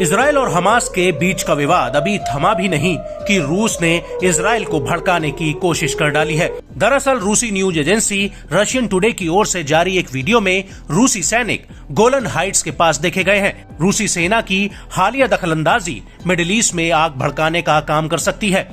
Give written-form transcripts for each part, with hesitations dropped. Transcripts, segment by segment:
Israel और Hamas के बीच का विवाद अभी थमा भी नहीं कि रूस ने इजराइल को भड़काने की कोशिश कर डाली है। दरअसल रूसी न्यूज एजेंसी रशियन टुडे की ओर से जारी एक वीडियो में रूसी सैनिक गोलन हाइट्स के पास देखे गए हैं। रूसी सेना की हालिया दखलंदाजी मिडिल ईस्ट में आग भड़काने का काम कर सकती है,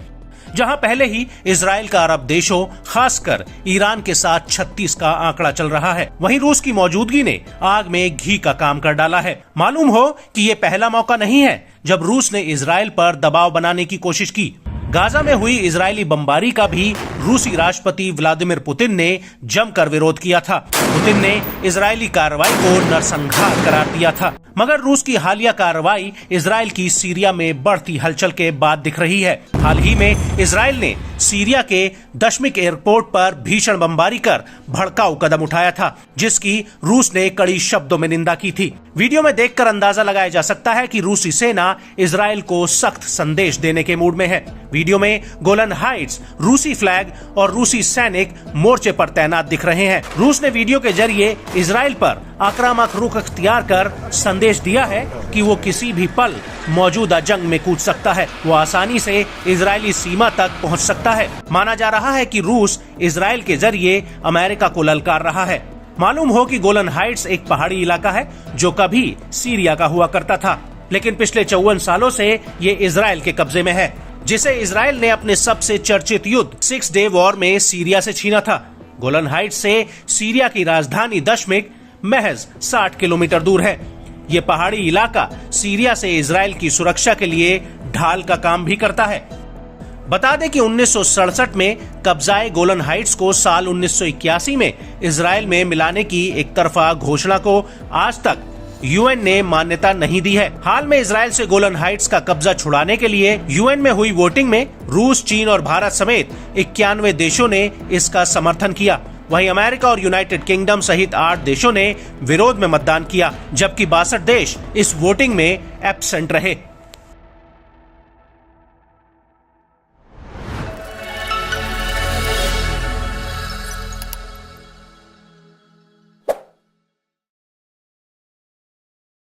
जहां पहले ही इजराइल का अरब देशों खासकर ईरान के साथ 36 का आंकड़ा चल रहा है। वहीं रूस की मौजूदगी ने आग में घी का काम कर डाला है। मालूम हो कि ये पहला मौका नहीं है जब रूस ने इजराइल पर दबाव बनाने की कोशिश की। गाजा में हुई इजरायली बमबारी का भी रूसी राष्ट्रपति व्लादिमीर पुतिन ने जमकर विरोध किया था। पुतिन ने इजरायली कार्रवाई को नरसंहार करार दिया था, मगर रूस की हालिया कार्रवाई इजराइल की सीरिया में बढ़ती हलचल के बाद दिख रही है। हाल ही में इजराइल ने सीरिया के दशमिक एयरपोर्ट पर भीषण बमबारी कर भड़काऊ कदम उठाया था, जिसकी रूस ने कड़ी शब्दों में निंदा की थी। वीडियो में देखकर अंदाजा लगाया जा सकता है कि रूसी सेना इजराइल को सख्त संदेश देने के मूड में है। वीडियो में गोलन हाइट्स, रूसी फ्लैग और रूसी सैनिक मोर्चे पर तैनात दिख रहे हैं। रूस ने वीडियो के जरिए इजराइल पर आक्रामक रुख अख्तियार कर संदेश दिया है कि वो किसी भी पल मौजूदा जंग में कूद सकता है। वो आसानी से इजरायली सीमा तक पहुंच सकता है। माना जा रहा है कि रूस इजराइल के जरिए अमेरिका को ललकार रहा है। मालूम हो कि गोलन हाइट्स एक पहाड़ी इलाका है जो कभी सीरिया का हुआ करता था, लेकिन पिछले 54 सालों से ये इजराइल के कब्जे में है, जिसे इजराइल ने अपने सबसे चर्चित युद्ध 6 डे वॉर में सीरिया से छीना था। गोलन हाइट्स से सीरिया की राजधानी दशमिक महज 60 किलोमीटर दूर है। ये पहाड़ी इलाका सीरिया से इजराइल की सुरक्षा के लिए ढाल का काम भी करता है। बता दें कि 1967 में कब्जाए गोलन हाइट्स को साल 1981 में इजराइल में मिलाने की एक तरफा घोषणा को आज तक यूएन ने मान्यता नहीं दी है। हाल में इजराइल से गोलन हाइट्स का कब्जा छुड़ाने के लिए यूएन में हुई वोटिंग में रूस, चीन और भारत समेत 91 देशों ने इसका समर्थन किया। वहीं अमेरिका और यूनाइटेड किंगडम सहित 8 देशों ने विरोध में मतदान किया, जबकि 62 देश इस वोटिंग में एब्सेंट रहे।